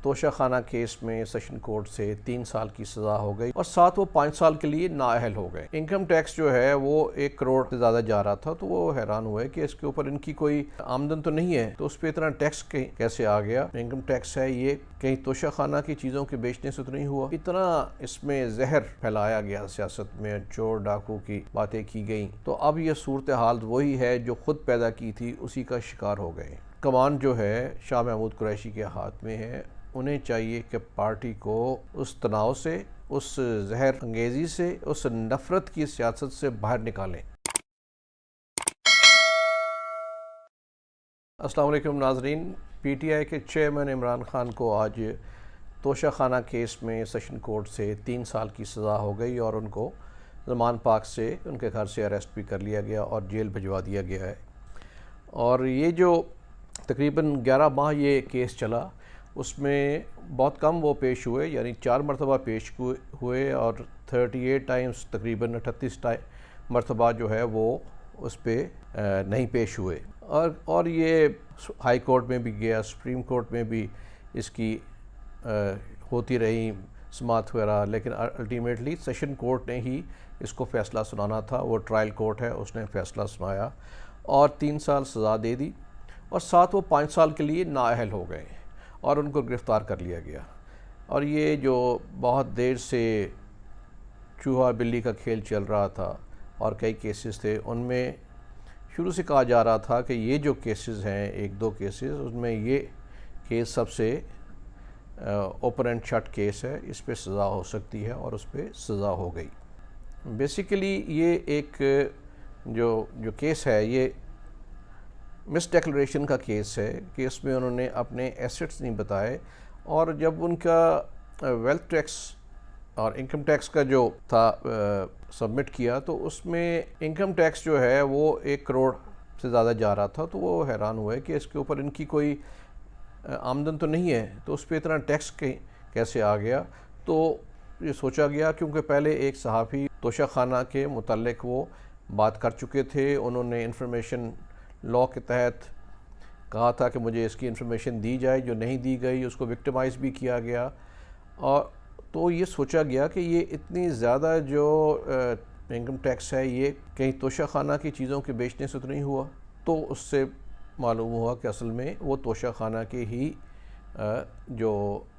توشہ خانہ کیس میں session court سے 3 سال کی سزا ہو گئی اور ساتھ وہ 5 سال کے لیے نااہل ہو گئے۔ انکم ٹیکس جو ہے وہ 1 کروڑ سے زیادہ جا رہا تھا، تو وہ حیران ہوئے کہ اس کے اوپر ان کی کوئی آمدن تو نہیں ہے، تو اس پہ اتنا ٹیکس کیسے آ گیا۔ انکم ٹیکس ہے یہ کہیں توشہ خانہ کی چیزوں کے بیچنے سے تو نہیں ہوا؟ اتنا اس میں زہر پھیلایا گیا، سیاست میں چور ڈاکو کی باتیں کی گئیں، تو اب یہ صورتحال وہی ہے جو خود پیدا کی تھی، اسی کا شکار ہو گئے۔ کمان جو ہے شاہ محمود قریشی کے ہاتھ میں ہے، انہیں چاہیے کہ پارٹی کو اس تناؤ سے، اس زہر انگیزی سے، اس نفرت کی سیاست سے باہر نکالیں۔ السلام علیکم ناظرین، پی ٹی آئی کے چیئرمین عمران خان کو آج توشہ خانہ کیس میں سیشن کورٹ سے 3 سال کی سزا ہو گئی اور ان کو زمان پاک سے ان کے گھر سے اریسٹ بھی کر لیا گیا اور جیل بھجوا دیا گیا ہے۔ اور یہ جو تقریباً 11 ماہ یہ کیس چلا، اس میں بہت کم وہ پیش ہوئے، یعنی 4 مرتبہ پیش ہوئے اور 38 ٹائمز تقریباً 38 مرتبہ جو ہے وہ اس پہ نہیں پیش ہوئے، اور یہ ہائی کورٹ میں بھی گیا، سپریم کورٹ میں بھی اس کی ہوتی رہی سماعت وغیرہ، لیکن الٹیمیٹلی سیشن کورٹ نے ہی اس کو فیصلہ سنانا تھا۔ وہ ٹرائل کورٹ ہے، اس نے فیصلہ سنایا اور 3 سال سزا دے دی، اور ساتھ وہ 5 سال کے لیے نااہل ہو گئے اور ان کو گرفتار کر لیا گیا۔ اور یہ جو بہت دیر سے چوہا بلی کا کھیل چل رہا تھا اور کئی کیسز تھے، ان میں شروع سے کہا جا رہا تھا کہ یہ جو کیسز ہیں، 1-2 کیسز، ان میں یہ کیس سب سے اوپن اینڈ شٹ کیس ہے، اس پہ سزا ہو سکتی ہے، اور اس پہ سزا ہو گئی۔ بیسیکلی یہ ایک جو کیس ہے، یہ مس ڈیکلریشن کا کیس ہے کہ اس میں انہوں نے اپنے ایسٹس نہیں بتائے، اور جب ان کا ویلتھ ٹیکس اور انکم ٹیکس کا جو تھا سبمٹ کیا، تو اس میں انکم ٹیکس جو ہے وہ 1 کروڑ سے زیادہ جا رہا تھا، تو وہ حیران ہوئے کہ اس کے اوپر ان کی کوئی آمدن تو نہیں ہے، تو اس پہ اتنا ٹیکس کیسے آ گیا۔ تو یہ سوچا گیا، کیونکہ پہلے ایک صحافی توشہ خانہ کے متعلق وہ بات کر چکے تھے، انہوں نے انفارمیشن لاء کے تحت کہا تھا کہ مجھے اس کی انفارمیشن دی جائے، جو نہیں دی گئی اس کو وکٹمائز بھی کیا گیا، اور تو یہ سوچا گیا کہ یہ اتنی زیادہ جو انکم ٹیکس ہے یہ کہیں توشہ خانہ کی چیزوں کے بیچنے سے تو نہیں ہوا۔ تو اس سے معلوم ہوا کہ اصل میں وہ توشہ خانہ کے ہی جو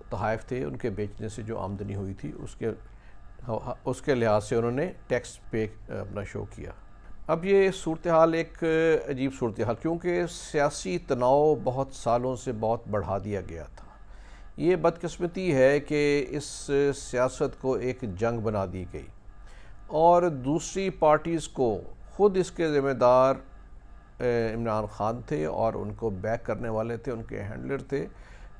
تحائف تھے ان کے بیچنے سے جو آمدنی ہوئی تھی، اس کے لحاظ سے انہوں نے ٹیکس پے اپنا شو کیا۔ اب یہ صورتحال ایک عجیب صورتحال، کیونکہ سیاسی تناؤ بہت سالوں سے بہت بڑھا دیا گیا تھا۔ یہ بدقسمتی ہے کہ اس سیاست کو ایک جنگ بنا دی گئی، اور دوسری پارٹیز کو خود اس کے ذمہ دار عمران خان تھے، اور ان کو بیک کرنے والے تھے، ان کے ہینڈلر تھے،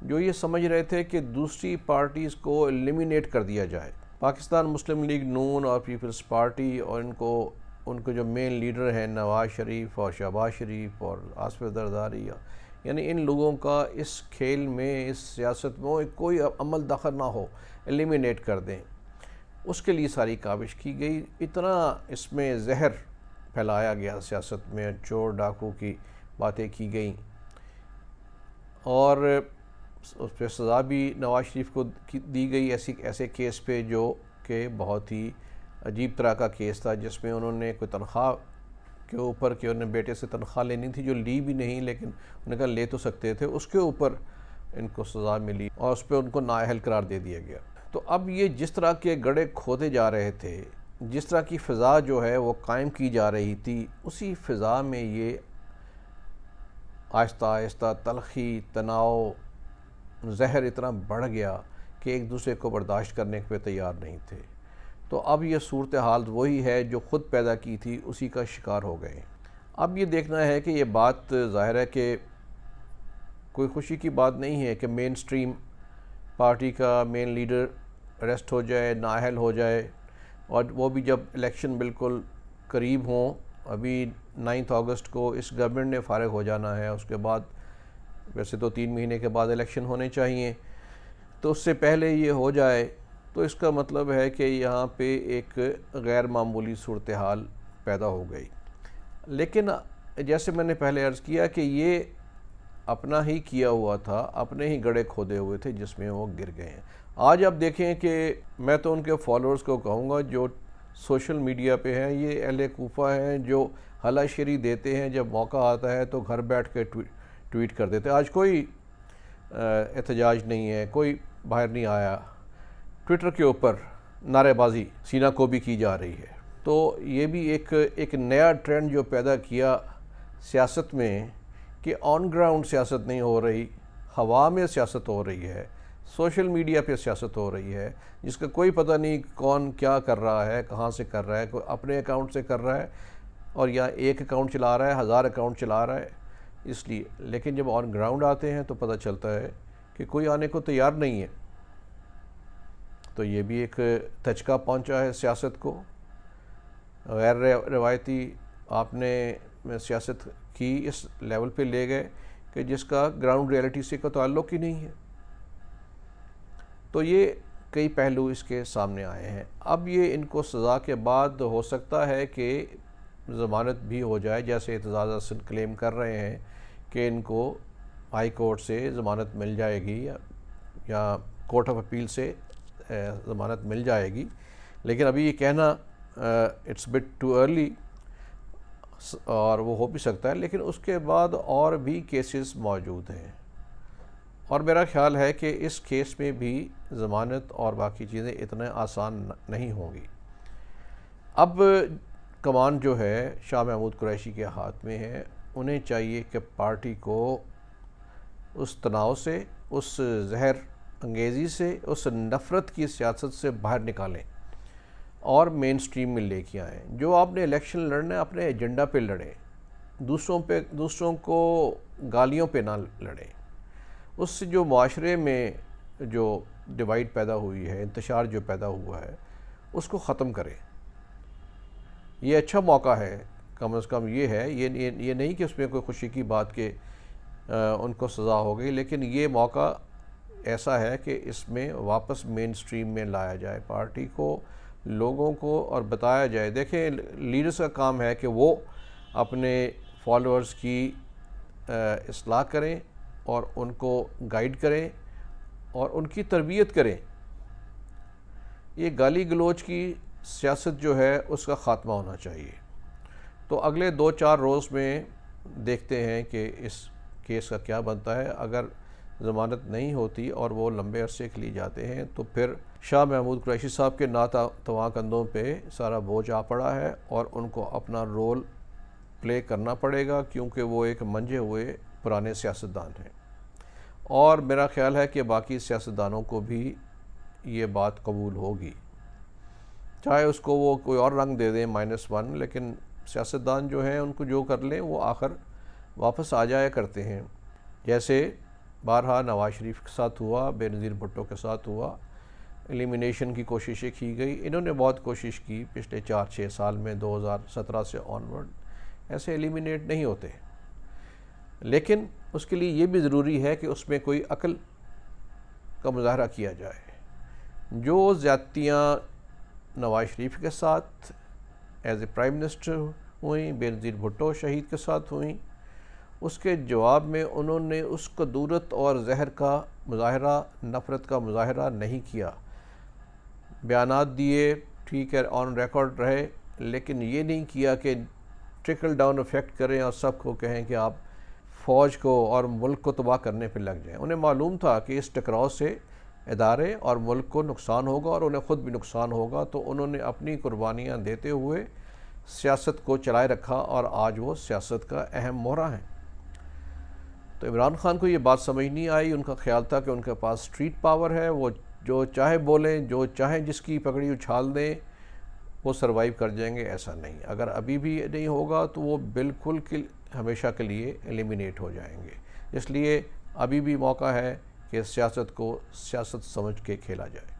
جو یہ سمجھ رہے تھے کہ دوسری پارٹیز کو ایلیمینیٹ کر دیا جائے۔ پاکستان مسلم لیگ نون اور پیپلز پارٹی، اور ان کو جو مین لیڈر ہیں نواز شریف اور شہباز شریف اور آصف زرداری، یعنی ان لوگوں کا اس کھیل میں، اس سیاست میں کوئی عمل دخل نہ ہو، ایلیمینیٹ کر دیں، اس کے لیے ساری کاوش کی گئی۔ اتنا اس میں زہر پھیلایا گیا سیاست میں، چور ڈاکو کی باتیں کی گئیں، اور اس پہ سزا بھی نواز شریف کو دی گئی ایسے کیس پہ جو کہ بہت ہی عجیب طرح کا کیس تھا، جس میں انہوں نے کوئی تنخواہ کے اوپر، کہ انہوں نے بیٹے سے تنخواہ لینی تھی، جو لی بھی نہیں، لیکن انہوں نے کہا لے تو سکتے تھے، اس کے اوپر ان کو سزا ملی اور اس پہ ان کو نااہل قرار دے دیا گیا۔ تو اب یہ جس طرح کے گڑھے کھودے جا رہے تھے، جس طرح کی فضا جو ہے وہ قائم کی جا رہی تھی، اسی فضا میں یہ آہستہ آہستہ تلخی، تناؤ، زہر اتنا بڑھ گیا کہ ایک دوسرے کو برداشت کرنے پہ تیار نہیں تھے۔ تو اب یہ صورتحال وہی ہے جو خود پیدا کی تھی، اسی کا شکار ہو گئے۔ اب یہ دیکھنا ہے کہ یہ بات ظاہر ہے کہ کوئی خوشی کی بات نہیں ہے کہ مین سٹریم پارٹی کا مین لیڈر اریسٹ ہو جائے، نااہل ہو جائے، اور وہ بھی جب الیکشن بالکل قریب ہوں۔ ابھی 9 اگست کو اس گورنمنٹ نے فارغ ہو جانا ہے، اس کے بعد ویسے تو 3 مہینے کے بعد الیکشن ہونے چاہیے، تو اس سے پہلے یہ ہو جائے، تو اس کا مطلب ہے کہ یہاں پہ ایک غیر معمولی صورتحال پیدا ہو گئی۔ لیکن جیسے میں نے پہلے عرض کیا کہ یہ اپنا ہی کیا ہوا تھا، اپنے ہی گڑھے کھودے ہوئے تھے جس میں وہ گر گئے ہیں۔ آج آپ دیکھیں کہ میں تو ان کے فالوورز کو کہوں گا جو سوشل میڈیا پہ ہیں، یہ اہل کوفہ ہیں جو ہلا شیری دیتے ہیں، جب موقع آتا ہے تو گھر بیٹھ کے ٹویٹ کر دیتے ہیں۔ آج کوئی احتجاج نہیں ہے، کوئی باہر نہیں آیا، ٹویٹر کے اوپر نعرے بازی سینہ کو بھی کی جا رہی ہے۔ تو یہ بھی ایک نیا ٹرینڈ جو پیدا کیا سیاست میں کہ آن گراؤنڈ سیاست نہیں ہو رہی، ہوا میں سیاست ہو رہی ہے، سوشل میڈیا پہ سیاست ہو رہی ہے، جس کا کوئی پتہ نہیں کون کیا کر رہا ہے، کہاں سے کر رہا ہے، کوئی اپنے اکاؤنٹ سے کر رہا ہے اور یا ایک اکاؤنٹ چلا رہا ہے، 1000 اکاؤنٹ چلا رہا ہے اس لیے۔ لیکن جب آن گراؤنڈ آتے ہیں تو پتہ چلتا ہے کہ کوئی آنے کو تیار نہیں ہے۔ تو یہ بھی ایک دھچکا پہنچا ہے سیاست کو۔ غیر روایتی آپ نے سیاست کی اس لیول پہ لے گئے کہ جس کا گراؤنڈ ریئلٹی سے کوئی تعلق ہی نہیں ہے۔ تو یہ کئی پہلو اس کے سامنے آئے ہیں۔ اب یہ ان کو سزا کے بعد ہو سکتا ہے کہ ضمانت بھی ہو جائے، جیسے اعتزاز احسن کلیم کر رہے ہیں کہ ان کو ہائی کورٹ سے ضمانت مل جائے گی یا کورٹ آف اپیل سے ضمانت مل جائے گی، لیکن ابھی یہ کہنا اٹس بٹ ٹو ارلی، اور وہ ہو بھی سکتا ہے، لیکن اس کے بعد اور بھی کیسز موجود ہیں اور میرا خیال ہے کہ اس کیس میں بھی ضمانت اور باقی چیزیں اتنے آسان نہیں ہوں گی۔ اب کمان جو ہے شاہ محمود قریشی کے ہاتھ میں ہے، انہیں چاہیے کہ پارٹی کو اس تناؤ سے، اس زہر انگیزی سے، اس نفرت کی سیاست سے باہر نکالیں اور مین سٹریم میں لے کے آئیں۔ جو آپ نے الیکشن لڑنا ہے اپنے ایجنڈا پہ لڑیں، دوسروں کو گالیوں پہ نہ لڑیں۔ اس سے جو معاشرے میں جو ڈیوائیڈ پیدا ہوئی ہے، انتشار جو پیدا ہوا ہے، اس کو ختم کریں۔ یہ اچھا موقع ہے، کم از کم یہ ہے، یہ نہیں کہ اس میں کوئی خوشی کی بات کہ ان کو سزا ہو گئی، لیکن یہ موقع ایسا ہے کہ اس میں واپس مین سٹریم میں لایا جائے پارٹی کو، لوگوں کو، اور بتایا جائے۔ دیکھیں لیڈرز کا کام ہے کہ وہ اپنے فالوورز کی اصلاح کریں اور ان کو گائیڈ کریں اور ان کی تربیت کریں۔ یہ گالی گلوچ کی سیاست جو ہے اس کا خاتمہ ہونا چاہیے۔ تو اگلے 2-4 روز میں دیکھتے ہیں کہ اس کیس کا کیا بنتا ہے۔ اگر ضمانت نہیں ہوتی اور وہ لمبے عرصے کے لیے جاتے ہیں تو پھر شاہ محمود قریشی صاحب کے ناتواں کندھوں پہ سارا بوجھ آ پڑا ہے اور ان کو اپنا رول پلے کرنا پڑے گا، کیونکہ وہ ایک منجھے ہوئے پرانے سیاستدان ہیں۔ اور میرا خیال ہے کہ باقی سیاستدانوں کو بھی یہ بات قبول ہوگی، چاہے اس کو وہ کوئی اور رنگ دے دیں -1، لیکن سیاستدان جو ہیں ان کو جو کر لیں وہ آخر واپس آ جایا کرتے ہیں۔ جیسے بارہا نواز شریف کے ساتھ ہوا، بے نظیر بھٹو کے ساتھ ہوا، ایلیمینیشن کی کوششیں کی گئی۔ انہوں نے بہت کوشش کی پچھلے 4-6 سال میں، 2017 سے آنورڈ ایسے ایلیمینیٹ نہیں ہوتے، لیکن اس کے لیے یہ بھی ضروری ہے کہ اس میں کوئی عقل کا مظاہرہ کیا جائے۔ جو زیادتیاں نواز شریف کے ساتھ ایز اے پرائم منسٹر ہوئیں، بے نظیر بھٹو شہید کے ساتھ ہوئیں، اس کے جواب میں انہوں نے اس کدورت اور زہر کا مظاہرہ، نفرت کا مظاہرہ نہیں کیا۔ بیانات دیے، ٹھیک ہے، آن ریکارڈ رہے، لیکن یہ نہیں کیا کہ ٹرکل ڈاؤن افیکٹ کریں اور سب کو کہیں کہ آپ فوج کو اور ملک کو تباہ کرنے پہ لگ جائیں۔ انہیں معلوم تھا کہ اس ٹکراؤ سے ادارے اور ملک کو نقصان ہوگا اور انہیں خود بھی نقصان ہوگا، تو انہوں نے اپنی قربانیاں دیتے ہوئے سیاست کو چلائے رکھا اور آج وہ سیاست کا اہم مہرہ ہیں۔ تو عمران خان کو یہ بات سمجھ نہیں آئی، ان کا خیال تھا کہ ان کے پاس اسٹریٹ پاور ہے، وہ جو چاہے بولیں، جو چاہیں جس کی پگڑی اچھال دیں، وہ سروائیو کر جائیں گے۔ ایسا نہیں، اگر ابھی بھی نہیں ہوگا تو وہ بالکل ہمیشہ کے لیے ایلیمینیٹ ہو جائیں گے۔ اس لیے ابھی بھی موقع ہے کہ سیاست کو سیاست سمجھ کے کھیلا جائے۔